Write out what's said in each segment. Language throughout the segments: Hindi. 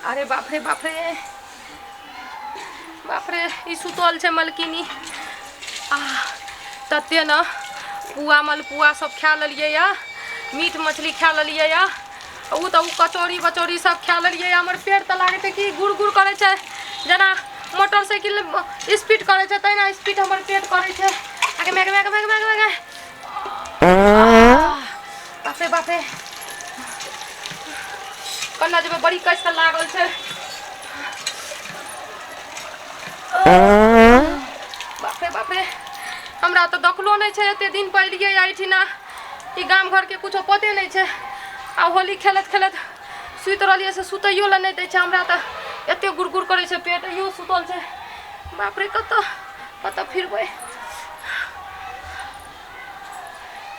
अरे बाप रे बाप रे बाप रे ई सुतल छे मलकिनी। तते न पुआ मलपुआ सब खा लेलिए या, मीट मछली खा लेलिए या, उ तो कचौड़ी बचौड़ी सब खा लेलिए या। हमर पेट त लागे छे कि गुड़ गुड़ करे छे, जना मोटरसाइकिल स्पीड करे छे तैना स्पीड हमर पेट करे छे। आगे में बाप रे बाप रे कन्ना जब बड़ी कष्ट लागल छे। बाप रे हमरा तो दखलो नहीं छे, एते दिन पहलिए आइठिना ई गाम घर के कुछो पते नहीं छे। आ होली खेलत खेलत सुत रहलिए से सुतैयो ला नहीं दै छे। हमरा त एते गुड़गुड़ करे छे पेट, यो सुतल छे। बाप रे कत फिरबै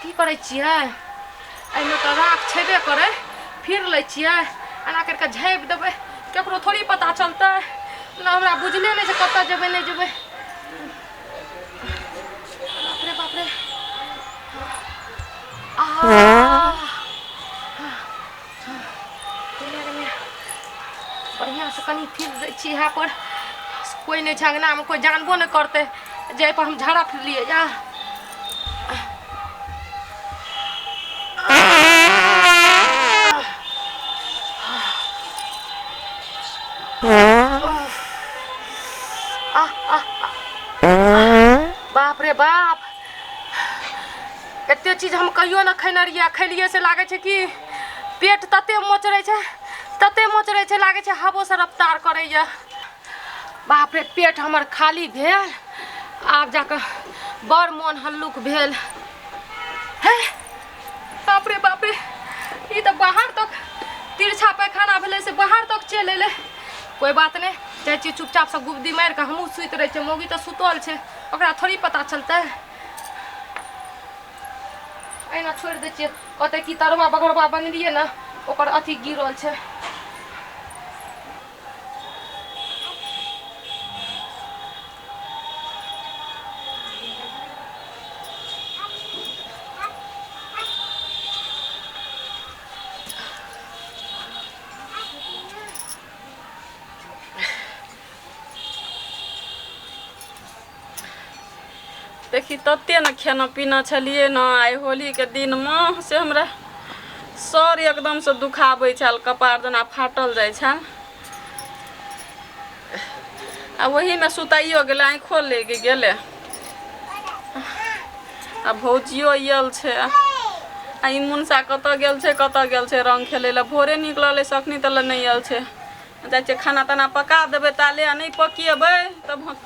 की करे छियै, एमे त राख छेबे करे, फिर ले छियै एना करके झाँपि देबै, केकरो थोड़ी पता चलतै ना। हमरा बुझले नहीं छे कत जेबै नहीं जेबै। बाप रे बढ़िया से कनी फिर दै छी यहाँ पर, कोई नहीं छे अंगना में, कोई जानबो नहीं करते जे पर हम झाड़ा फिरलिए जा। बाप रे बाप एते चीज हम कहियो न खैने रहिए, खैलिए से लागे छे कि पेट तते मोचरे छे लागे छे हबो से रफ्तार करैया। बाप रे पेट हमर खाली भेल, आब जाकर बड़ मन हल्लुक भेल। हे बाप रे ई तो बाहर तक तिरछा पैखाना भेले से बाहर तक चल एले। कोई बात नहीं, चाहे छी चुपचाप से गुब्दी मार के हमहू सुत रहे छे, मौगी तो सुतल छे, ओकरा थोड़ी पता चलते। एना छोड़ दे छिए, कहते कि तरवा बगरवा बनलिए ना ओकर अथी गिरल छे। देखी तते न खाना पीना छलिए न आइ होली के दिन में से हमरा सर एकदम से दुखाबै छल, कपार जना फाटल जाय छल। आ वही में सुताइयो गेले, आँखो लग गेले। आ भौजियो आयल छे, आ ई मुनसा कत गेल छे रंग खेले ला। भोरे निकलल सखनी तले नहीं आयल छे। जाय छे खाना ताना पका देबे ताले, आ नहीं पकिएबे तब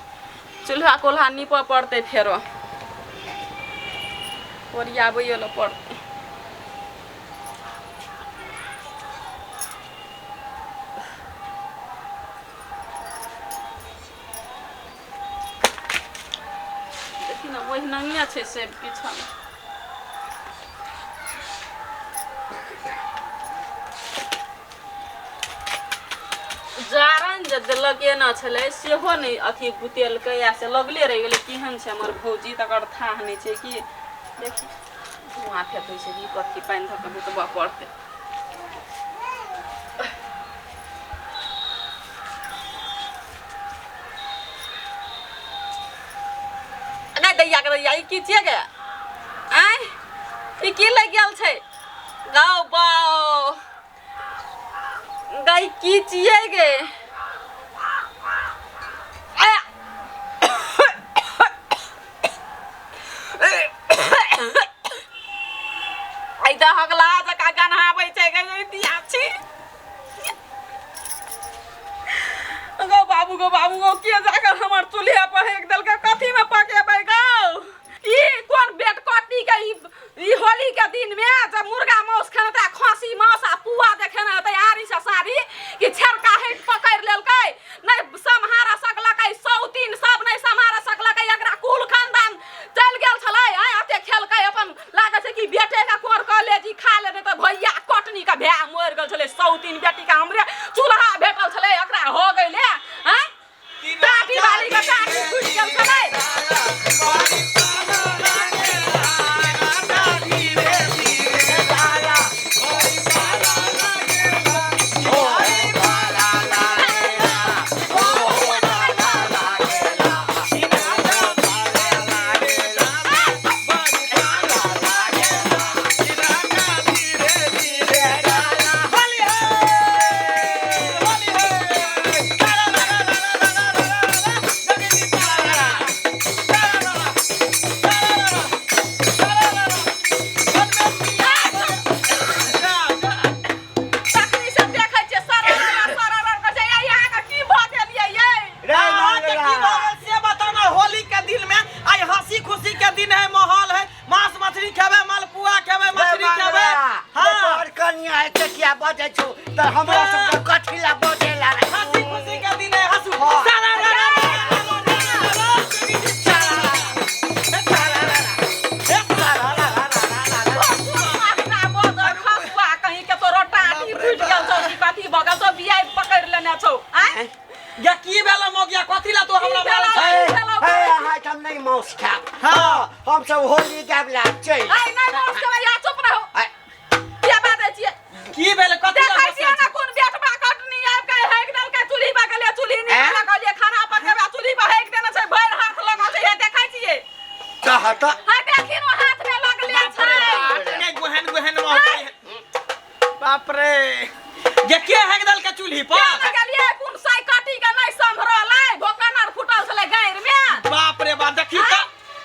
चूल्हा कोल्हा नीप पड़ते, फेरो ओरियाबैयो ला पड़ते। देखी ना वही नंगिया छे से पीछा में। जारन जे देलके न छले सेहो नहीं अथी बुतेलकै, या से लगले रह गेले। केहन छे हमर भौजी तकर था नहीं छे कि देखी धुआं फेंकै छे कि कथी पानी धऽ के बुतबा पड़ते। नहीं दैया के दैया ई की छिए गे, आय ई की लग गेल छे गाओ बाओ गाय की छिए गे। आई तो हगला जका गनहाबै छै गे दिया छी। गो बाबू गो के जाकर हमर चूल्हा पर हेक देल के कथी में पकेबै गो। ई कोन बेट कटनी के ई होली के दिन में जब मुर्गा मांस खेने त खसी मांस आ पुआ देखेने त आरी से सारी कि छरका हेट पकड़ लेलकै, नहीं सम्हारा सकलकै, सौतीन सब नहीं सम्हारा सकलकै। एकरा कुल खानदान चल गेल छलै, अते खेलकै अपन लागे छै कि बेटे का कोर कॉलेजी खा लेते त भैया कटनी का भै मर गेल छलै। सौतीन बेटी का हमरे चूल्हा भेटल छलै, एकरा हो गइले हैं टाटी वाली का टाटी फूट गेल छलै। धीरे धीरे ले छौ आय या की बेला मोगिया कथि ला तो हमरा हे हाय हम नहीं मौस खा हां हम सब होली गाब ला चल आय नहीं मौस के या चुप रहो क्या बात है की बेले कथि ला कैसे ना कौन बेटवा कटनी आब के हेक दल के चूल्ही बगले चूल्ही नहीं लगलिए खाना पकबा चूल्ही पर हेक देना छै भैर हाथ लगा छै हे देखै छियै कहत हां देखिन हाथ में लगले छै नहीं गुहन मोहते बाप रे ये के हेक दल के चूल्ही पर लगलिए कोन साई काटी के नहीं संभरलै भोकनर फुटल छले गैर में बाप रे बाप देखी त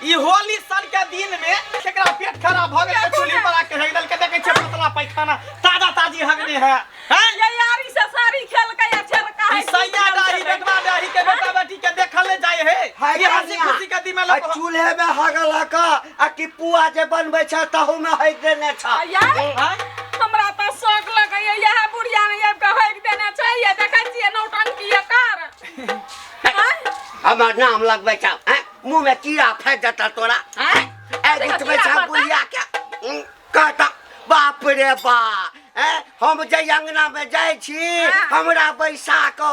ई होली सन के दिन में केकरा पेट खराब भ गेल चूल्ही पर आके हेक दल के देखे छै पतला पैखाना ताजा ताजी हगनी है हैं ये यारी से सारी खेल के या छेल का है सैया डाही बेटवा डाही के बेटा बेटी के देखल जाय है ये हंसी खुशी के दिन में लोग चूल्हे में हगला का आ कि पुआ जे बनबै छ तहु में हेक देने छ हमरा त शौक लगे यह बुढ़िया ने आब के हेक देने छै ये देखै छियै नौटंकी कर हमर नाम लगबै छ मुंह में कीड़ा फंस जाता तोरा ए गुटबै छ बुढ़िया के कहता बाप रे बा हम जे अंगना में जाय छी हमरा बैसा क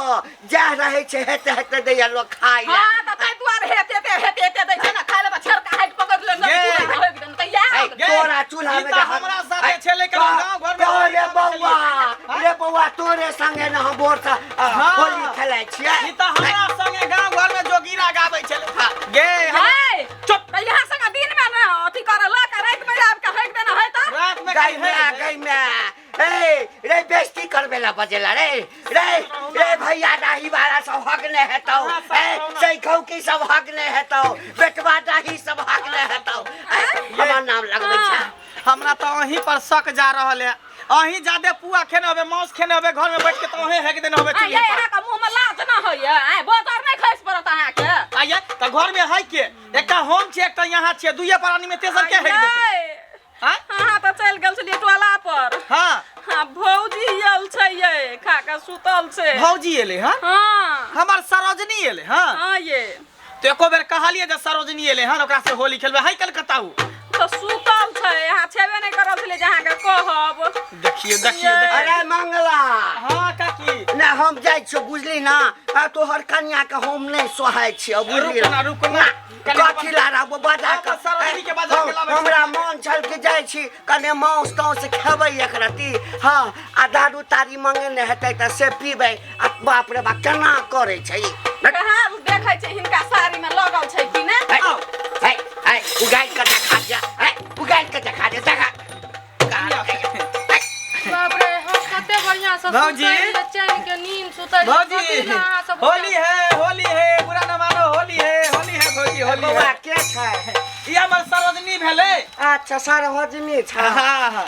जा रहे छे हेते हेते दैया लोग खाइ ले हां त तै दुआर हेते दै छै ना खाइ ले छर का हाइट पकड़ ले न पूरा होइक दन तैयार तोरा चूल्हा में हमरा साथे छले के गांव घर में रे बौआ तोरे संगे न हम बोर से होली खेलाइ छियै ई त हमरा संगे गांव घर में जोगीरा गाबै छले गे चुप त यहां संग दिन में न अथी कर ल के रात में आब के हेक देना है त रात में गई में रे बेइज्जती करबेला बजेला रे भैया दाही वाला सब हक ने हेतौ सैखौ की सब हक ने हेतौ बेटवा दाही सब हक ने हेतौ हमर नाम लगबै छै हमरा त अहीं पर शक जा रहल है अहीं जादे पुआ खेने होबे मांस खेने होबे घर में बैठ के त अहीं हेक देने होबे चूल्ही पर यहां का मुंह में लाज न होय आ बोतर नहीं खैस पड़त अहां के आइए त घर में है के एकटा हम छी एकटा यहां छी दुइये प्राणी में तेसर के हेक देतै हां हां त चल गेल छलिए टोला पर हां हां भौजी आयल छै ये खा के सुतल छै भौजी एले हां हां हमर सरोजनी एले हां हां ये तो एको बेर कहलिए जे सरोजनी एले हां ओकरा से होली खेलबे है कलकत्ता तो सुतल छै यहाँ छेबे नहीं करल छले जहां के कहब देखिए अरे मंगला हां काकी ना हम जाय छी बुझली ना तोहर कन्या के हम नहीं सोहाय छी बुझली रुक ना कथी लारा बजा के सरोजनी के बजा के लाबै हमरा मन छल के जाय छी कने मांस तांस खेबै एक रती हां आ दारू तारी मांगे ने हेतै त से पीबै आ बाप रे बा केना करे छै कहां देखै छै हिनका साड़ी में लगल छै कि ने है उगाइ के देखा जा उगाइ के देखा जा देखा बाप रे हम कते बढ़िया से भौजी चैन के नींद सुतै भौजी होली है बुरा न मानो होली है भौजी होली बौआ के छै ई हमर सरोजनी भेले अच्छा सरोजनी छै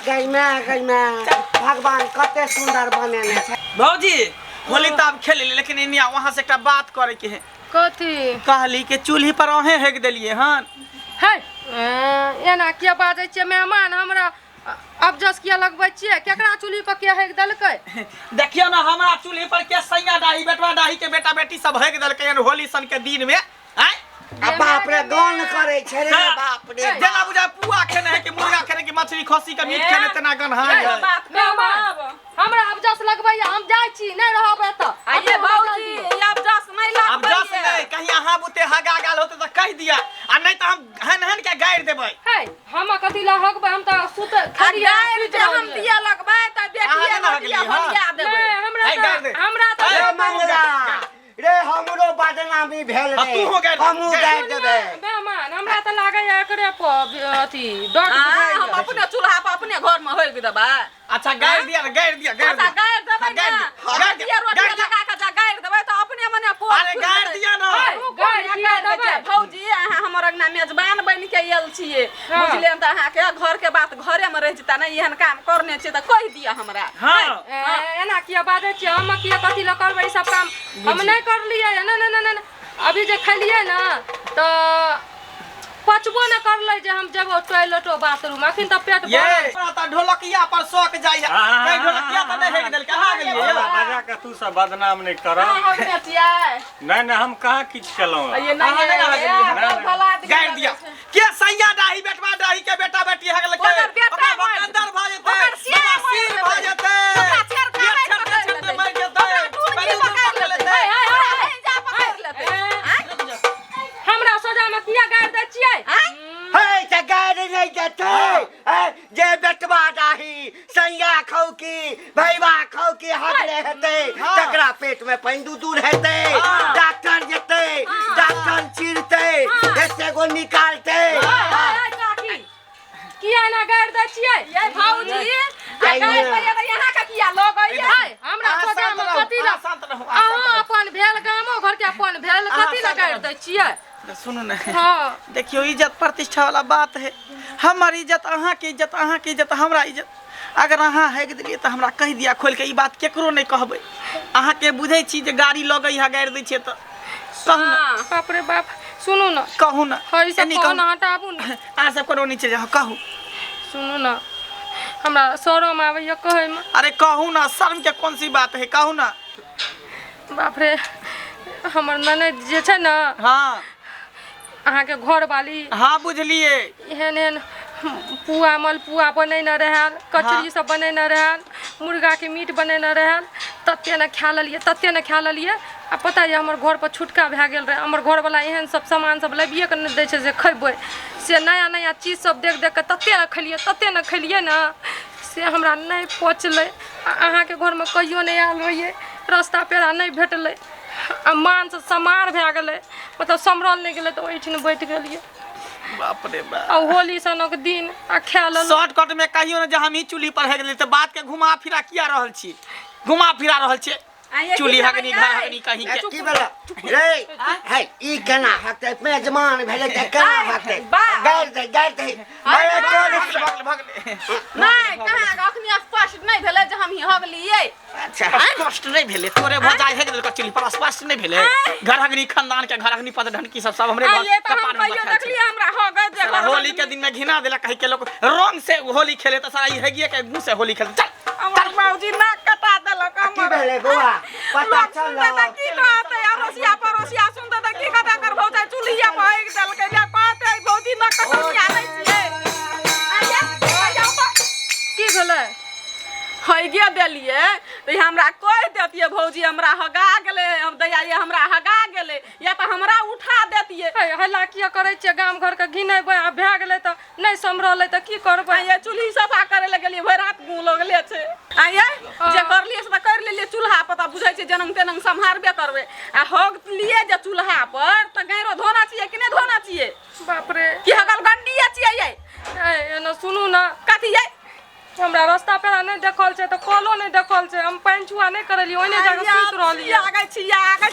गई में भगवान कते सुंदर बनेने छै भौजी होली त अब खेल लेकिन इनिया वहां से एकटा बात करे के है कथी कहली के चूल्ही पर अहे हेक देलिए हन है एना किया बाजै छियै मेहमान हमरा अब जस किया लगबै छियै केकरा चूल्ही पर के हेक देलकै देखियो ना हमरा चूल्ही पर के सैया डाही बेटवा डाही के बेटा बेटी सब हेक देलकै होली सन के दिन में आय बाप रे गन करे छै रे बाप रे जेना बुझा पुआ खेने है कि मुर्गा खेने कि मछली खस्सी के मीट खेने तना गन हां बात कहब हमरा अब जस लगबै हम जाय छी नहीं रहब एत आइए भौजी अब जस नहीं लगबै अब जस नहीं कहीं अहाँ बुते हगा गाल होते त कह दिया आ नहीं त हम हन के गाड़ देबै है हम कथी ला हगबै हम त सुत खड़िया जे हम दिया लगबै त देखिए न दिया हलिया देबै हमरा त मंगला रे हमरो बदनामी भेल रे हमहु गाड़ देबै मेहमान हमरा त लागै एकरे पर अथी डट हम अपने चूल्हा पर अपने घर में होइक देबै अच्छा गाड़ दिया अच्छा गाड़ देबै ना गाड़ दिया रोटी लगा के जा गाड़ देबै त अपने मने को अरे गाड़ दिया ना गाड़ देबै भौजी अहाँ हमर अंगना मेजबान बन के आयल छियै बुझलियै त अहाँ के घर के बात घरे में रह जता नहीं एहन काम करने छियै त कह दिया हमरा हां एना किया बाजै छियै हम किया कथी ल करबै सब काम हम नहीं करलियै ना अभी जे खलियै ना त पचबो न करलै जे हम जेबो टॉयलेटो बाथरूम अखन त पेट भरल त ढोलकिया पर शौक जाय है कई ढोलकिया त नहीं हेक देल कहां गेलिए बजा के तू सब बदनाम नहीं कर नहीं हम कहाँ किछ केलौं गाड़ दिया के सैया डाही बेटवा डाही के बेटा बेटी हगल के अंदर भ जेतै सिर भ जेतै मर जेतै हाँ। तकरा पेट में पानी दूर हेते हाँ। डॉक्टर जेते डॉक्टर चिरते एते गो निकालते काकी किया ना गाड़ दै छियै ये भौजी आई गाय ना। भैया यहाँ का किया लोग है हमरा अहाँ सोचा शांत में रहू, कथी अहाँ ला शांत रहू, अहाँ शांत अहाँ अपन भेल गामो घर के अपन भेल अहाँ कथी ला शांत गाड़ रहू। दै छियै सुनू ना हाँ देखियो इज्जत प्रतिष्ठा वाला बात है। हमर इज्जत अहाँ के इज्जत हमरा इज्जत अगर अहाँ हैग दिलिए तो हमरा कह दिया खोल के ई बात केकरो नहीं कहबै। अहाँ के बुझै छी जे गाड़ी लगै है गाड़ि दै छियै तऽ कहू ना बाप रे बाप सुनू ना कहू ना हई सब एनी कहू कहू ना हटाबू ना अहाँ सब करो नीचे जाओ कहू। सुनू ना हमरा शरम आबैया कहै में अरे कहू ना शर्म के कौन सी बात है कहू ना। बाप रे हमर ननद जे छै ना हाँ अहाँके घर वाली हाँ बुझलिए एहन एहन पुआ मलपुआ बनेने रहल कचरी सब बनेने रहल मुर्गा के मीट बनेने रहल तते ने खा लेलिए आ पता ये हमर घर पर छुटका भए गेल रहे। हमर घर वाला एहन सब सामान सब लेबिए के नहीं दै छै जे खैबै से नया नया चीज सब देख देख के तते न खैलिए ना से हमरा नहीं पचलै। अहाँके घर में कहियो नहीं आयल रहिए रास्ता पेड़ा नहीं भेटलै आ मान से समार भए गेलै मतलब समरल नहीं गेलै तो ओहिठिन बैठ गेलिए बाप रे बाप। आ होली सनक दिन आ खाय लेलहुँ शॉर्टकट में कहियो ना जे हम ही चूल्ही पर है गेलै तऽ बात के घुमा फिरा किया रहल छी घुमा फिरा रहल छी चूल्ही हगनी घर हगनी कहीं के की भेला रे है ई केना हते मेजबान भेले त केना हते गाड़ दे अरे भगले भगले नहीं कहाँ अखनी स्पष्ट नहीं भेलै जे हम ही हो गेलिए। अच्छा स्पष्ट नहीं भेले तोरे भजाई है गेल चूल्ही पर स्पष्ट नहीं भेले घर हगनी खानदान के घर हगनी पद ढनकी सब हमरे ये तो हम कपार में कहियो बैठल देखलिए छै। हमरा हो गए साला होली के दिन में घिना देला कहीं के लोग रंग से होली खेले तो सारा ई हैगिए के मुंह से होली खेले चल हमर बाबूजी नाक कटा देलक की हमर भेले बौआ पता लोग सुनते चल त की कहते अरोसिया परोसिया सुनते त की कहते कर भौजा चुलिया पर एक देलकै या कहते भौजी नाक कटनिया नहीं छिए आया की भेलै हैगे देलिए तो हमरा कह देतिए भौजी हमरा हगा गेले हम दैया ये हमरा हगा गेले या तो हमरा उठा देतिए। हल्ला किया करै छियै गाम घर के घिनेबै आ भए गेलै तऽ नहीं समरलै तऽ की करबै ये चूल्ही सफा करे ले गेलिए भर रात मुंह लगले छे आये जे करलिए से कर लेलिए चूल्हा पर त बुझै छै जनंग तेनंग संभारबे करबे आ होग लिए जे चूल्हा पर त गैरो धोना चाहिए कि नहीं धोना चाहिए बाप रे कि हगल गंडिया चाहिए एना सुनू ना कथी ये हमरा रास्ता पेड़ा नहीं देखल छै तऽ कलो नहीं देखल छै हम पानि छुआ नहीं करलिए ओने जाके सुत रहलिए आगे